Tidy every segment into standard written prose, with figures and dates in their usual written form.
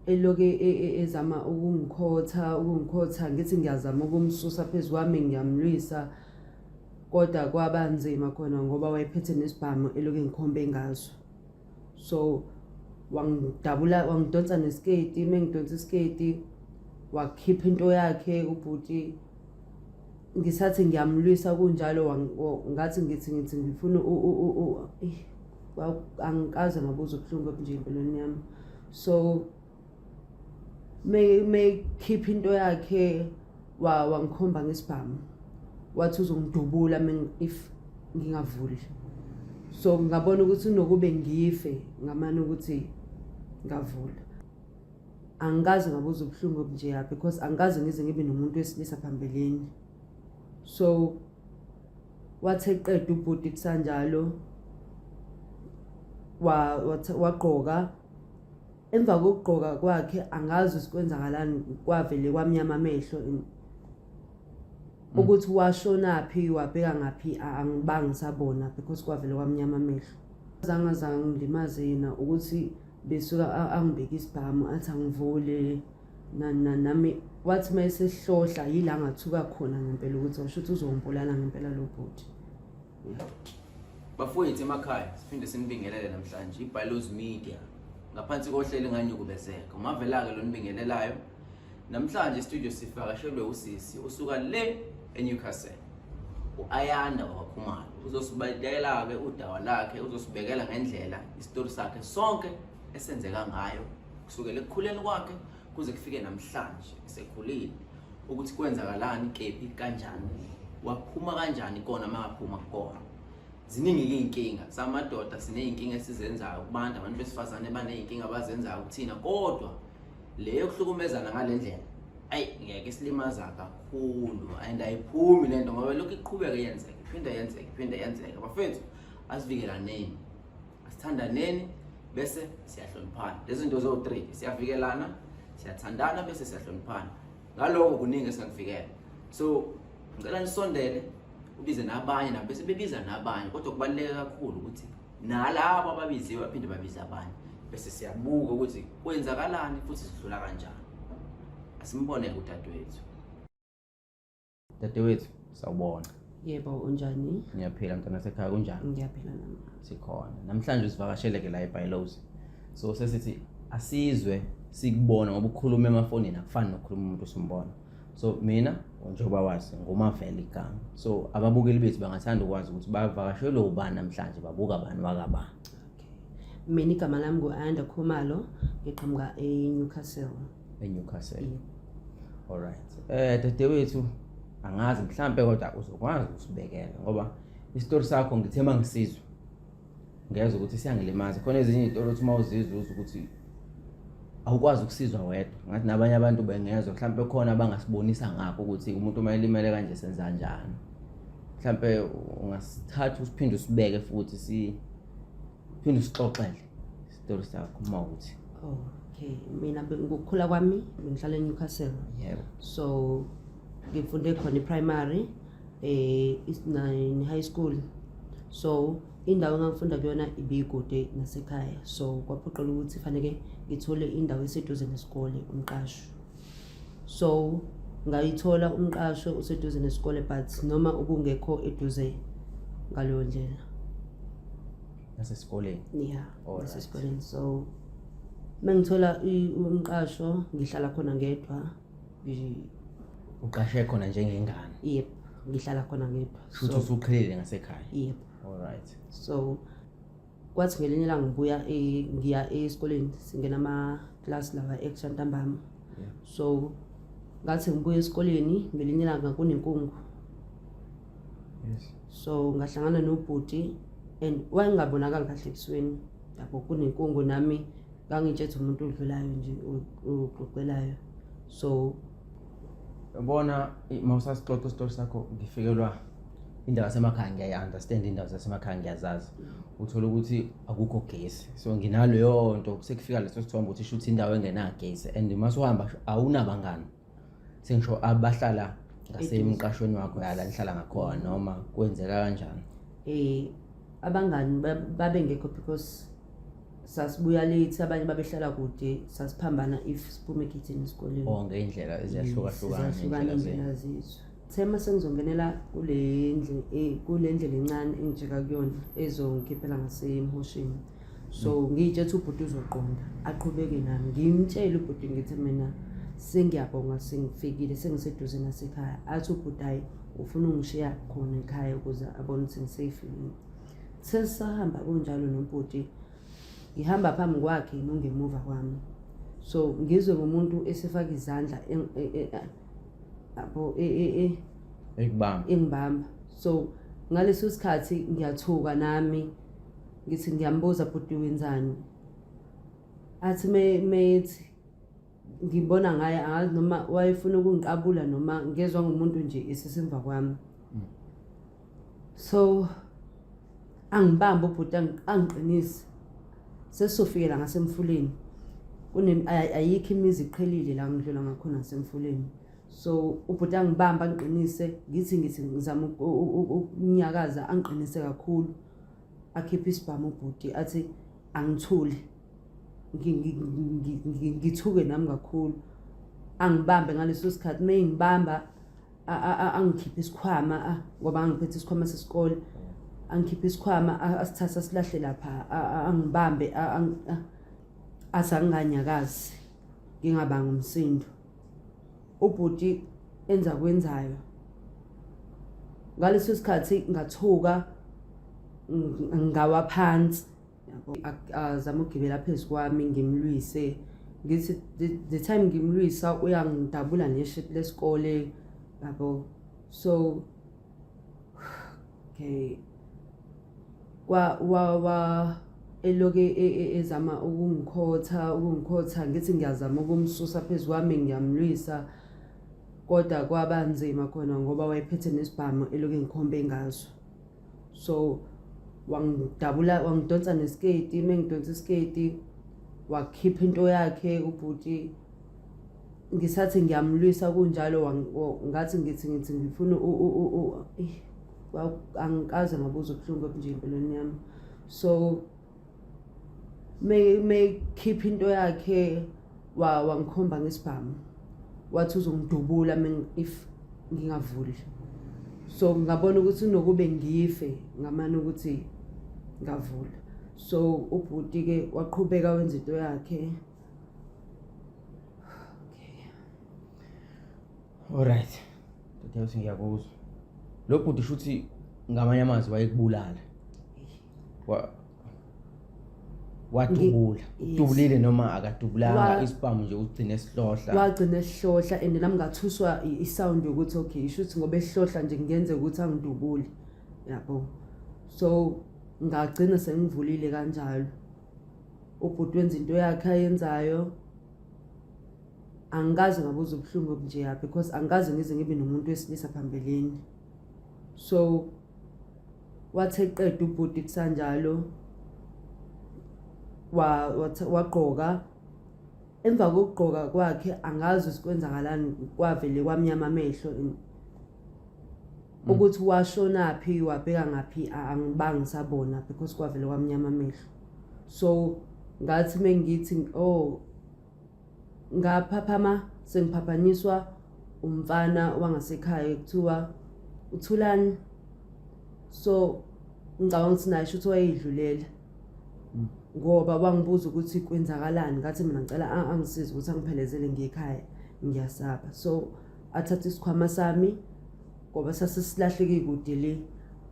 eloke ezama ukungikhotha ngithi ngiyazama ukumsusa phezu kwami ngiyamlwisa kodwa kwaba nzima khona ngoba wayephethe nesibhamu eloke ngikhombe ngaso. So wangidonsa neskate, mengidonsa iskate wakhipha into yakhe ubhuti ngisathi ngiyamlwisa kunjalo ngathi ngithi ngifuna angikaze ngabuza ubuhlungu obunje empilweni yami. So me keep into yakhe wangikhomba ngesibhamu wathi uzongidubula if ngingavuli. So ngabona ukuthi unokube ngife ngamani ukuthi ngavula. Angikaze ngabuza ubuhlungu obunje yaphi because angikaze ngize ngibe nomuntu wesilisa phambilini. So wathi eqeda ubhuti kusanjalo wagqoka. Emva kokugqoka kwakhe angazi sikwenzakalani kwavele kwamnyama amehlo ukuthi washonaphi wabheka ngaphi angibanga ngisabona because kwavele kwamnyama amehlo. Zange ngilimaze yena ukuthi besuka angibeka isibhamu athi angivule nami wathi mayesehlohla yila ngathuka khona ngempela ukuthi usho ukuthi uzongibulala ngempela lo bhuti. Bafowethu emakhaya siphinde sinibingelele namhlanje iBhaylozi Media ngaphansi kohlelo nganyukubezeka. Umavela-ke lo nibingelelayo namhlanje studio sivakashelwe usisi usuka le eNewcastle uAyanda waKhumalo. Uzosibekela-ke udawa lakhe, uzosibekela ngendlela isitori sakhe sonke esenzeka ngayo kusukela ekukhuleni kwakhe kuze kufike namhlanje esekhulile ukuthi kwenzakalani kephi kanjani waphuma kanjani kona mangaphuma kukona. Ziningi inkinga samadoda sineyinkinga esizenzayo kubantu abantu besifazane baneyinkinga abazenzayo kuthina kodwa leyo kuhlukumezana ngalendlela ngeke silimaza kakhulu and ayiphumi lento ngoba lokho iqhubeka iphinde yenzeka. Bafethu asivikelaneni, asithandaneni bese siyahloniphana. Lezi zinto zo3 siyavikelana, siyathandana bese siyahloniphana. Ngaloko kuningi esingakuvikela. So ngicela nisondele ubize nabanye nabo bese bebiza nabanye kodwa kubaluleke kakhulu ukuthi nalabo ababiziwe baphinde babize abanye bese siyabuka ukuthi kwenzakalani futhi sidlula kanjani. Asimbone udadewethu. Dadewethu sawubona. Yebo unjani? Ngiyaphila mntana sekhaya kunjani? Ngiyaphila nami. Sikhona. Namhlanje sivakasheleke la eBhaylozi. So sesithi asizwe sikubona ngoba ukhuluma emafonini akufani nokukhuluma umuntu usimbona. So mina njengoba wazi ngumavela igama. So ababukeli bethu bangathanda ukwazi ukuthi bavakashelwe ubani namhlanje babuka bani wakabani. Okay. Mina igama lami nguAyanda Khumalo ngiqhamuka eNewcastle. eNewcastle. Alright. Dadewethu angazi mhlambe kodwa uzokwazi usibekela ngoba isitori sakho ngithema ngisizwe. Ngiyeza ukuthi siyangilimaza. Khona ezinye izitori uthi mawuzizwe ukuthi awukwazi ukusizwa wedwa. Ngathi nabanye abantu bengezwe mhlambe khona abangasibonisa ngakho ukuthi umuntu mayelimele kanje senza kanjani. Mhlambe ungasithatha usiphinde usibeke futhi siphinde usixoxele isitori sakho mawuthi. Okay, mina ngokukhula kwami ngihlala eNewcastle. Yebo. So ngifunde khona primary high school. So indawo engangifunda kuyona ibikude nasekhaya. So kwaphoqela ukuthi fanele ngithole indawo eseduze nesikole umqasho. So ngayithola umqasho useduze nesikole but noma ubungekho eduze ngaleyo ndlela. Nasesikoleni. Yeah, nasesikoleni. So mengithola umqasho ngihlala khona ngedwa. Uqashe khona njengengane. Yep, ngihlala khona ngedwa. Futhi usuqhelile ngasekhaya. Yep. Alright. So kwathi ngelinye ilanga ngibuya ngiya esikoleni singena ama class lawa extra ntambama. Yeah. So ngathi ngibuya esikoleni ngelinye ilanga kunenkungu. Yes. So ngahlangana nobhuti and wayengabonakala kahle ebusweni. Yabo kunenkungu nami ngangitshethe umuntu odlulayo nje uqoqelayo. So Yabona mawusasixoxa isitori sakho ngifikelwa indawo zasemakhaya ngiyayi-understand indawo zasemakhaya ngiyazazi. Uthola ukuthi akukho gesi. So nginalo yonto sekufika leso sithombe ukuthi isho ukuthi indawo engenagesi and masuhamba awunabangani. Sengisho abahlala ngasemqashweni wakho yala nihlala ngakhona noma kwenzeka kanjani. abangani babengekho because sasibuya late, abanye babehlala kude, sasiphambana if siphume egithini esikoleni. Ngeindlela eziyahlukahlukana indlela zethu. Thema sengizongenela kule ndlela encane engijeka kuyona ezongikhiphela ngasemhosheni. So ngiyitshela ubhuti uzoqonda aqhubeke nami. Ngimtshela ubhuti ngithi mina sengiyabonga sengifikile sengiseduze nasekhaya. Athi ubhuti hayi ufuna ungishiya khona ekhaya ukuze abone ukuthi ngisefile. Sesahamba kunjalo nobhuti. Ngihamba phambi kwakhe nongemuva kwami. So ngizwe ngomuntu esefaka izandla engibamba. So ngaleso sikhathi ngiyathuka nami ngithi ngiyambuza bhuti wenzani. Athi methi ngibona ngaye angazi noma wayefuna ukungiqabula noma ngezwe ngomuntu nje esisemva kwami. So angibamba ubhuti angiqinise. Sesizofikela ngasemfuleni. Ayikho imizi iqhelile la ngidlula ngakhona ngasemfuleni. So ubhuti angibamba angiqinise ngithi ngizama ukunyakaza angiqinise kakhulu. Akhipha isibhamu ubhuti athi angithuli. Ngithuke nami kakhulu. Angibambe ngaleso sikhathi mengibamba angikhipha isikhwama ngoba angiphethe isikhwama sesikole. Angikhipha isikhwama asithatha silahle lapha angibambe asanganyakazi ngingabanga umsindo. Ubhuti enza kwenzayo. Ngaleso sikhathi ngathuka ngawa phansi yabo azama ukugibela phezulu kwami ngimlwise. Ngithi the time ngimlwisa uyangidabula neship lesikole yabo. So okay wa eloke ezama ukungikhotha ngithi ngiyazama ukumsusa phezulu kwami ngiyamlwisa kodwa kwabanzima khona ngoba wayephethe nesibhamu eloke ngikhombe ngaso. So wangidonsa neskate mengidonsa iskate wakhipha into yakhe ubhuti ngisathi ngiyamlwisa kunjalo ngathi ngithi ngifuna angikaze ngabuza ubuhlungu obunje empilweni yami. So me keep into yakhe wangikhomba ngesibhamu wathi uzongidubula if ngingavuli. So ngabona ukuthi unokube ngife ngamana ukuthi ngavula. So ubhuti ke waqhubeka wenza into yakhe. Okay. Alright. Ngiyathi ngiyakuzwa. Lo bhuti shuthi ngamanye amazwi wayekubulala. Wadubula. Udubulile noma akadubulanga isibhamu nje ugcina esihlohla. Wagcina esihlohla and nami ngathuswa isound ukuthi okay shuthi ngoba esihlohla nje ngiyenze ukuthi angidubule. Yabo. So ngagcina sengivulile kanjalo. Ubhuti wenza into yakhe ayenzayo. Angikaze ngabuza ubuhlungu obunje yaphi because angikaze ngize ngibe nomuntu wesilisa phambeleni. So wathi eqeda ubhuti kusanjalo wagqoka. Emva kokugqoka kwakhe angazi sikwenzakalani kwavele kwamnyama amehlo ukuthi washonaphi wabheka ngapi angibanga ngisabona because kwavele kwamnyama amehlo. So ngathi mengithi ngaphaphama sengiphaphaniswa umfana wangasekhaya kuthiwa uThulani. So ngicabanga ukuthi naye shuthi wayedlulela ngoba wangibuza ukuthi kwenzakalani ngathi mina ngicela angisize ukuthi angiphelezele ngekhaya ngiyasaba. So athatha isikhwama sami ngoba sasesilahleke kude le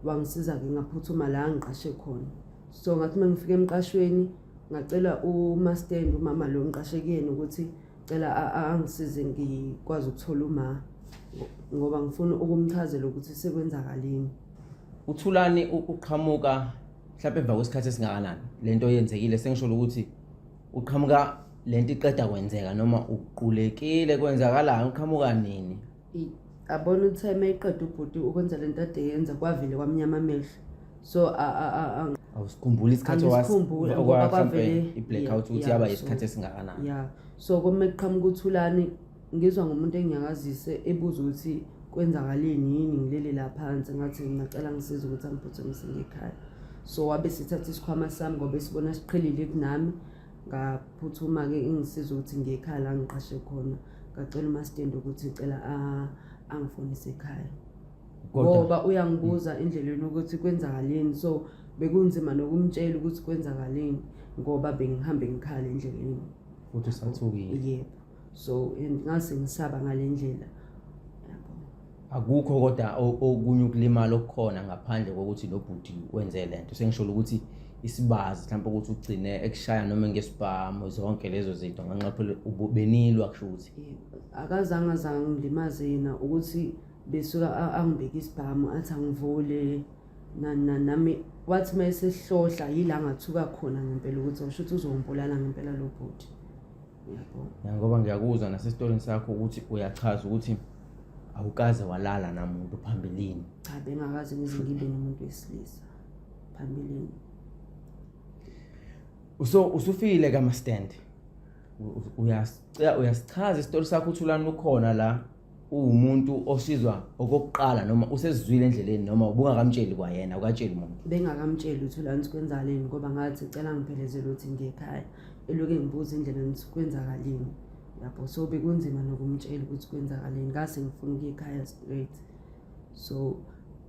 wangisiza ke ngaphuthuma la ngiqashe khona. So ngathi mangifika emqashweni ngacela uMaster umama lo ngiqashe kuyena ukuthi cela angisize ngikwazi ukuthola uma ngoba ngifuna ukumchazela ukuthi sekwenzakalini. uThulani uqhamuka mhlawumbe emva kwesikhathi esingakanani lento yenzekile sengisho ukuthi uqhamuka lento iqeda kwenzeka noma uqulekile kwenzakalani uqhamuka nini? Abona ukuthi emeqeda ubhuti ukwenza lento ade yenza kwavile kwamnyama amehlo. So awusikhumbula isikhathi okwavele i-blackout ukuthi yaba isikhathi esingakanani? Yeah. So komeqhamuka uThulani ngizwa ngomuntu engiyakazise ebuza ukuthi kwenzakaleni yini ngilele la phansi ngathi ngicela ngisize ukuthi angiphuthumise ngekhaya. so wabe sithatha isikhwama sami ngoba sibona siqhelile kunami ngaphuthuma ke ingisiza ukuthi ngekhaya la ngiqashe khona ngacela uMastende ukuthi icela angifonise ekhaya ngoba uyangibuza endleleni ukuthi kwenzakaleni so bekunzima nokumtshela ukuthi kwenzakaleni ngoba bengihambe ngikhala endleleni futhi usathukile. yebo so ngase ngisaba ngalendlela akukho kodwa okunye ukulimala okukhona ngaphandle kokuthi lo bhuti wenze lento sengisho ukuthi isibazi mhlawumbe ukuthi ugcine ekushaya noma ngesibhamu zonke lezo zinto nganxa phela ubenilwa kusho ukuthi akazange ngilimaze yena ukuthi besuka angibeka isibhamu athi angivule nami wathi mayesehlohla yila ngathuka khona ngempela ukuthi usho ukuthi uzombulala ngempela lo bhuti yabo ngoba ngiyakuzwa nasesitorini sakho ukuthi uyachaza ukuthi awukaze walala namuntu phambilini. Cha bengakaze ngize ngibe nomuntu wesilisa phambilini. Usufile kaMastende uyasichaza isitori sakho uthulana ukhona la umuntu osizwa okokuqala noma usezizwile endleleni noma ubungakamtsheli kwayena ukatsheli umuntu bengakamtsheli uthulana ukuthi kwenzaleni ngoba ngathi cela ngiphelezele ukuthi ngekhaya eloke ngibuza indlela ukuthi kwenzakaleni yabo so bekunzima nokumtshela ukuthi kwenzakaleni ngase ngifuna ukuya ekhaya straight so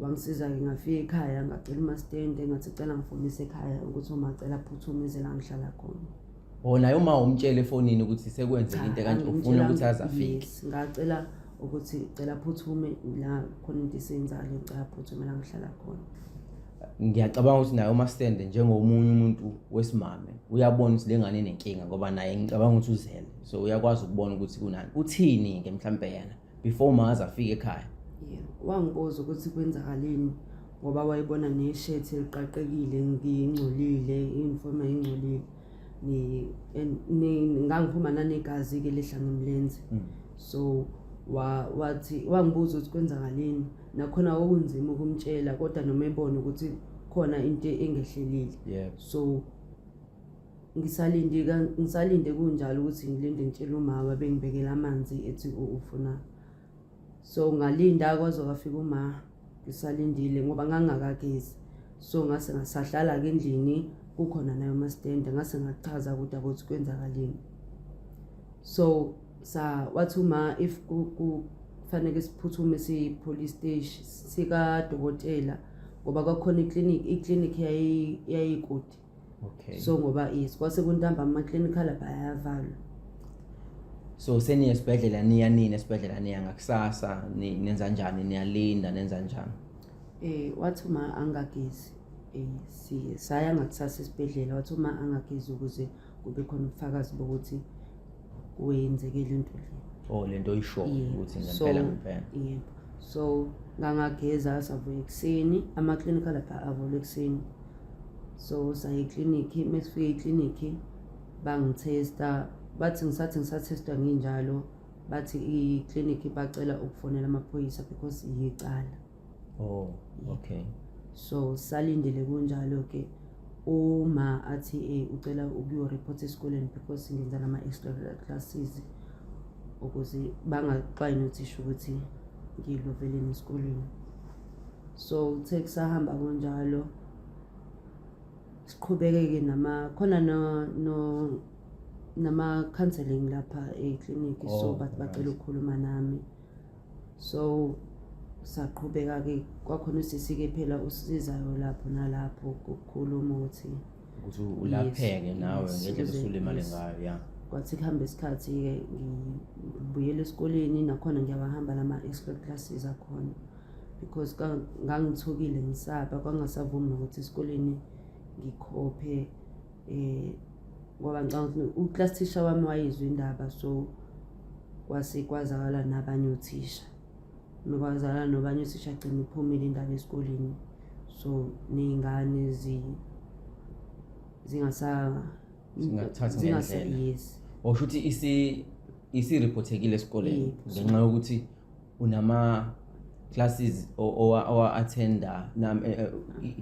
wangisiza ke ngafika ekhaya ngacela uMastende ngathi cela ngifonise ekhaya ukuthi uma acela phuthumize la ngihlala khona naye uma umtshele efonini ukuthi sekwenzeka into kanje ufuna ukuthi azafike ngacela ukuthi cela phuthume la khona into isenzakale ngicela phuthume la ngihlala khona. Ngiyacabanga ukuthi naye uMastende njengomunye umuntu wesimame uyabona ukuthi lengane inenkinga ngoba naye ngicabanga ukuthi uzele so uyakwazi ukubona ukuthi kunani uthini ke mhlambe yena before maza afike ekhaya. Wangibuza ukuthi kwenzakaleni ngoba wayibona neshethi eliqaqekile ngingcolile uniform engcolile ngangiphuma nanegazi ke lehla ngemlenze so wathi wangibuza ukuthi kwenzakaleni nakhona okunzima ukumtshela kodwa noma ebona ukuthi khona into engehlelile so ngisalinde kunjalo ukuthi ngilinde ngitshela umama bengibekela amanzi ethi ufuna so ngalinda kwaze kwafika uma ngisalindile ngoba ngangakagezi so ngase ngasahlala ke endlini kukhona nayo uMastende ngase ngachaza ukuthi abuthi kwenzakaleni so wathi uma if kufanele siphuthume police station sika dokotela ngoba kwakhona iclinic yayikude so ngoba kwase kuntamba ama clinical lapha ayavalwa so seniye esibhedlela nini esibhedlela niya ngakusasa nenza njani niyalinda nenza njani wathi uma angagezi saya ngakusasa esibhedlela wathi uma angagezi ukuze kube khona ubufakazi bokuthi kwenzekile into le lento oyisho ukuthi ngempela yebo so ngangageza savuye ekseni ama clinical lapha avule ekseni so saye eclinic mesifike eclinic bangitesta bathi ngisatesta nginjalo bathi iclinic bacela ukufonela amaphoyisa because iyicala okay so salindele kunjalo ke uma athi ucela ukuyo report esikoleni because ngenza nama extra classes ukuze bangaxwayini uthisha ukuthi ngiloveleni esikoleni so take sahamba kunjalo siqhubekeke khona nama counseling lapha eclinic so bathi bacela ukukhuluma nami so saqhubeka ke kwakhona usisike phela usizayo lapho nalapho ukukhuluma ukuthi ulapheke nawe ngendlela usulimale ngayo kwathi kuhamba isikhathi ke ngibuyela esikoleni nakhona ngiyabahamba lama extra classes akhona because ngangithukile ngisaba kwangasavumi ukuthi esikoleni ngikhophe ngoba ngicabanga uclass teacher wami wayizwe indaba so kwazakala nabanye uthisha nokwazala nobanye uthisha agcina iphumile indaba esikoleni so neyingane zingathatha yes osho ukuthi isi reportekile esikoleni ngenxa yokuthi unama classes or attender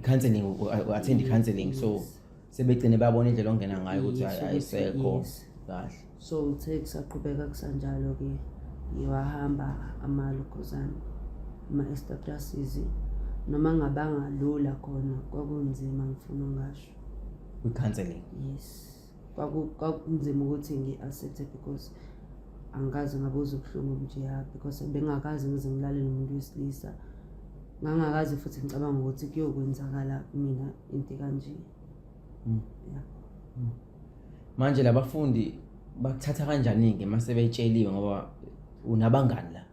counseling attend counseling so sebegcine babona indlela ongena ngayo ukuthi ayisekho kahle so uthe saqhubeka kusanjalo ke ngiyahamba amalokozana ama extra classes noma ngabanga lula khona kwakunzima ngifuna ngasho kwi-counselling. yes kwakunzima ukuthi ngi-accept because angikaze ngabuza ubuhlungu nje because bengakazi ngize ngilalele umuntu wesilisa ngangakazi futhi ngicabanga ukuthi kuyokwenzakala kumina into kanje yeah. Manje labafundi bakuthatha kanjani-ke mase betsheliwe ngoba unabangani la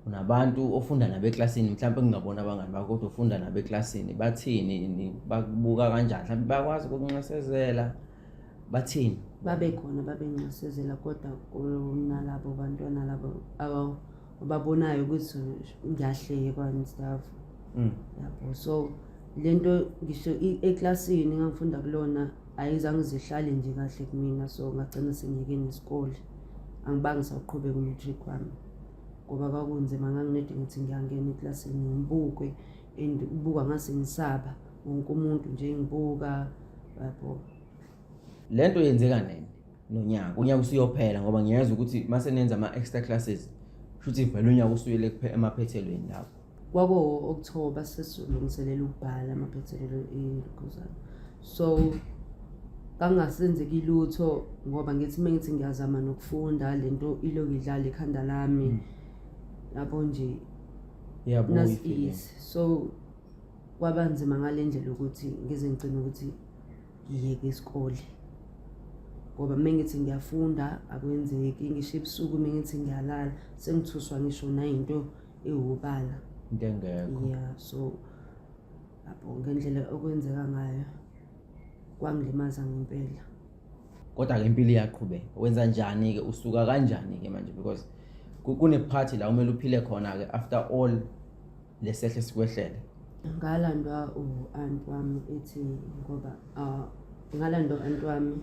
unabantu ofunda nabo eklasini mhlawumbe kungabona abangani bakho kodwa ufunda nabo eklasini bathini bakubuka kanjani mhlawumbe bayakwazi ukunxesezela bathini babekhona babenxesezela kodwa kunalabo bantwana labo ababonayo ukuthi ngiyahleka and stuff yabo so lento ngisho eklasini ngangifunda kulona ayizange zihlale nje kahle kumina so ngagcina sengiyeke nesikole angibanga saqhubeka umatric wami ngoba kwakunzima nganginede ngithi ngiyangena eklasini ngibukwe and ubuka ngase ngisaba wonke umuntu nje ngibuka yabo. Lento yenzeka nini nonyaka unyaka usuyophela ngoba ngiyazi ukuthi mase nenza ama-extra classes futhi vele unyaka usuyele emaphethelweni lapho kwako October sesilungiselela ukubhala amaphethelelo eRikhuzana so kangasenzeki lutho ngoba ngithi mengithi ngiyazama nokufunda lento iloku idlala ekhanda lami yabo nje yabo so kwabanzima ngalendlela ukuthi ngize ngicina ukuthi ngiyeke isikole ngoba mengithi ngiyafunda akwenzeki ngisho ebusuku mengithi ngiyalala sengithuswa ngisho nayinto ewubala ngengekho yeah so yabo ngendlela okwenzeka ngayo kwangilimaza ngempela kodwa ke impilo iyaqhubeka wenza njani ke usuka kanjani ke manje because kune party la umele uphile khona ke after all lesehle sikwehlele ngalandwa u-aunt wami ethi ngoba ngalandwa u-aunt wami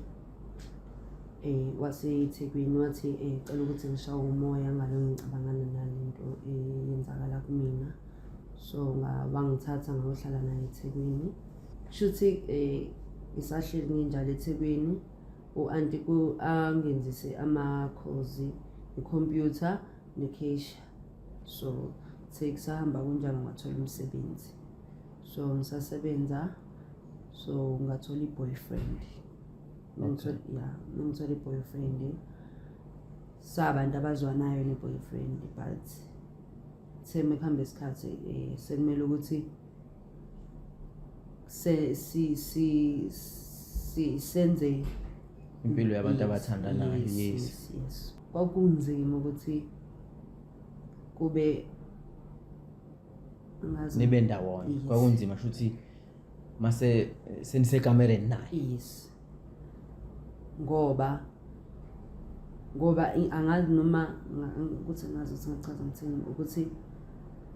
waseThekwini wathi cela ukuthi ngishawe umoya ngalo ngicabangana nalento eyenzakala kumina so wangithatha ngayohlala naye eThekwini shuthi isahleli nginjalo eThekwini u-anti angenzise ama-course i-computer ne-cashier so sekusahamba kunjalo ngathola umsebenzi so ngisasebenza so ngathola i-boyfriend ngithola i-boyfriend sabantu abazwanayo ne-boyfriend but semekuhamba isikhathi sekumele ukuthi senze impilo yabantu abathandanayo yes kwakunzima ukuthi kube nibe ndawonye kwakunzima futhi mase senisekamereni naye yes ngoba angazi noma ukuthi ngazi ukuthi ngichaza ngithini ukuthi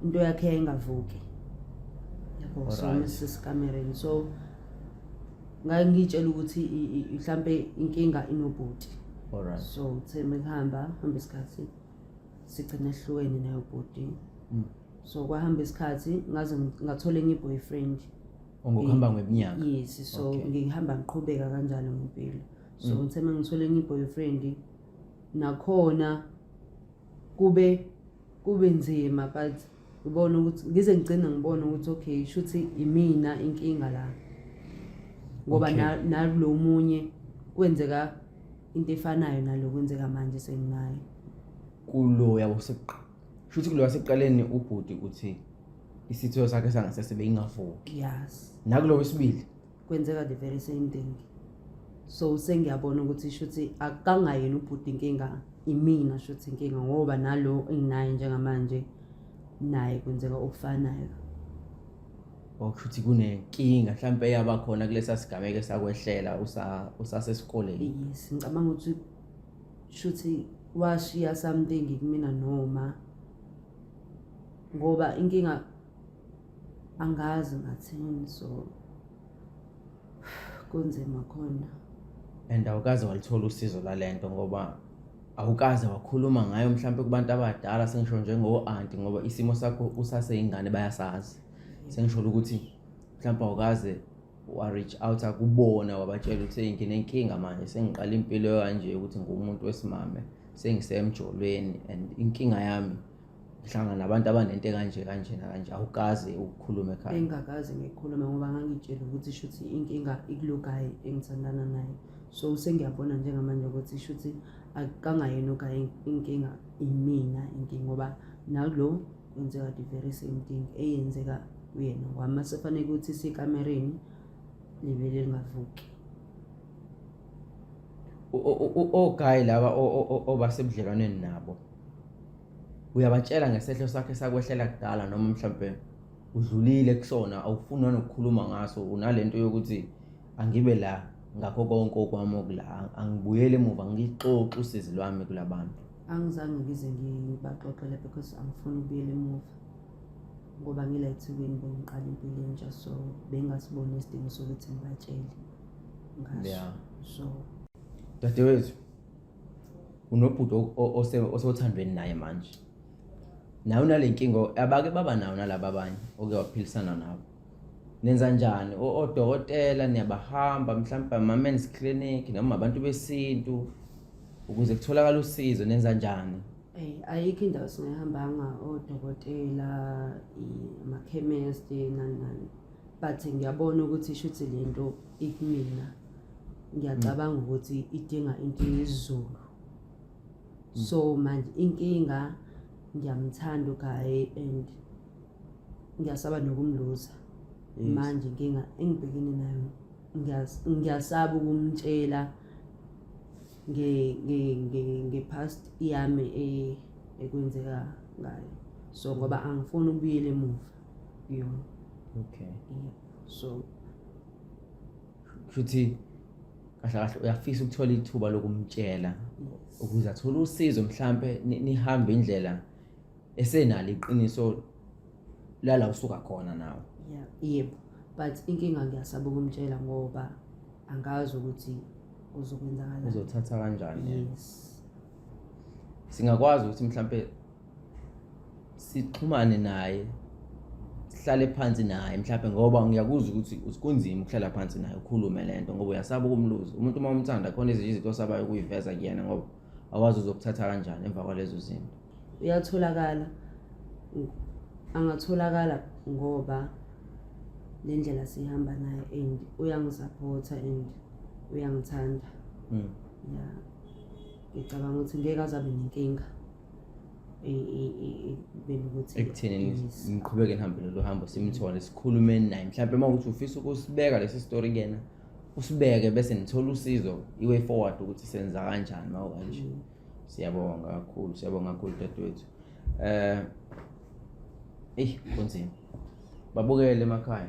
into yakhe ingavuki yabo so mesisikamereni so ngangitshela ukuthi mhlambe inkinga inobhuti alright so uthe mehamba isikhathi sigcina ehlukene nayo bhuti so kwahamba isikhathi ngaze ngathola enye boyfriend ngokuhamba ngeminyaka yes so ngihamba ngiqhubeka kanjalo ngempilo so ngithe mangithola enye boyfriend nakhona kube nzima but ubona ukuthi ngize ngicina ngibona ukuthi okay shuthi imina inkinga la ngoba nalo munye kwenzeka into efanayo nalo kwenzeka manje senginayo kulo yabo shuthi kulo wasekuqaleni ubhuti uthi isitho sakhe sangasesebe ingavuki yes nakulo wesibili kwenzeka the very same thing so sengiyabona ukuthi shuthi akangayena ubhuti inkinga imina shuthi inkinga ngoba nalo enginayo njengamanje naye kwenzeka okufanayo okushuthi kunenkinga mhlambe yaba khona kulesa sigameke sakwehlela usasesikoleni yes ngicabanga ukuthi shuthi washiya something kumina noma ngoba inkinga angazi ngathini so kunzima khona and awukaze walithola usizo lalento ngoba awukaze wakhuluma ngayo mhlambe kubantu abadala sengisho njengo-aunti ngoba isimo sakho usaseyingane bayasazi sengisho ukuthi mhlawumbe awukaze wa-reach out akubona wabatshela ukuthi nginenkinga manje sengiqala impilo kanje ukuthi ngumuntu wesimame sengisemjolweni and inkinga yami hlangana nabantu abanento kanje awukaze ukukhuluma ekhaya. Engakaze ngikhulume ngoba ngangitshela ukuthi shuthi inkinga ikulogayi engithandana naye. So sengiyabona njengamanje ukuthi shuthi akangayena ugayi inkinga imina inkinga ngoba nalo kwenzeka the very same thing eyenzeka kuyena ngoba mase fanele ukuthi sikamereni livele lingavuki. Ogayi laba obasebudlelwaneni nabo uyabatshela ngesehlo sakhe sakwehlela kudala noma mhlambe udlulile kusona awufuni nokukhuluma ngaso unalento yokuthi angibe la ngakho konke okwami okula angibuyele emuva ngixoxe usizi lwami kulabantu. Angizange ngize ngibaxoxele because angifuni ukubuyela emuva ngoba ngila eThekwini bengiqala impilo entsha so bengasibona isidingo sokuthi ngibatshele ngaso. Yeah. So Dadewethu unobhuti osewuthandweni naye manje. Nawe unalenkingo abake baba nawo nalabo abanye oke waphilisana nabo. Nenza njani? Odokotela niyabahamba mhlawumbe ama-men's clinic noma abantu besintu ukuze kutholakala usizo nenza njani? Ayikho indawo singahambanga odokotela ama-chemist nani. But ngiyabona ukuthi shuthi lento ikumina. Ngiyacabanga ukuthi idinga into yezulu. So manje inkinga ngiyamthanda ugayi and ngiyasaba nokumluza. Manje inkinga engibhekene nayo ngiyasaba ukumtshela nge-past yami ekwenzeka ngayo. So ngoba angifuni ukubuyela emuva kuyona. Okay. Yeah. So Futhi kahle uyafisa ukuthola ithuba lokumtshela ukuze athole usizo mhlambe nihambe indlela esenalo iqiniso lala usuka khona nawe. yeah, yebo. But inkinga ngiyasaba ukumtshela ngoba angazi ukuthi uzokwenzakalani. Uzothatha kanjani? Yes. Singakwazi ukuthi mhlambe sixhumane naye sihlale phansi naye mhlambe ngoba ngiyakuzwa ukuthi usikunzima ukuhlala phansi naye ukhulume lento ngoba uyasaba ukumluza. Umuntu uma umthanda khona izinto osabayo ukuyiveza kuyena ngoba awazi uzokuthatha kanjani emva kwalezo zinto. Uyatholakala angatholakala ngoba le ndlela sihamba naye and uyangisupporta and uyangithanda. Yeah. Ngicabanga ukuthi ngeke azabe nenkinga benokuthi ekutheni ngiqhubeke ngihambe lolu hambo simthole sikhulume naye mhlambe mawukuthi ufisa ukusibeka lesi story kena usibeke bese nithola usizo iway forward ukuthi senza kanjani mawukanje. Siyabonga kakhulu dadewethu. Kunzima babukele emakhaya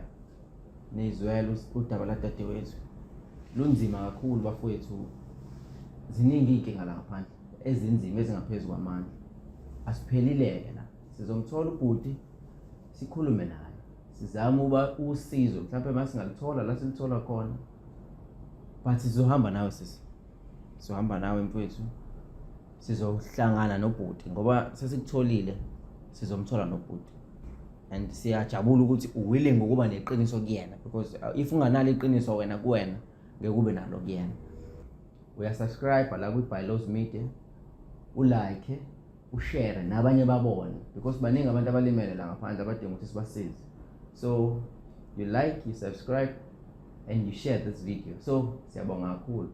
nizwela udaba la dadewethu lunzima kakhulu bafowethu. Ziningi inkinga la ngaphandle ezinzima ezingaphezulu kwamandla. Asiphelileke la sizomthola ubhuti sikhulume naye sizama uba usizo mhlawumbe mase ngalithola la silithola khona but sizohamba nawe sizohamba nawe mfowethu sizohlangana nobhuti ngoba sesikutholile sizomthola nobhuti and siyajabula ukuthi uwilling ukuba neqiniso kuyena because if unganalo iqiniso wena kuwena ngeke ube nalo kuyena. Uyasubscribe la ku Bylows Media, ulike, ushare nabanye babone because baningi abantu abalimele la ngaphandle abadinga ukuthi sibasize. So you like, you subscribe and you share this video. So siyabonga kakhulu.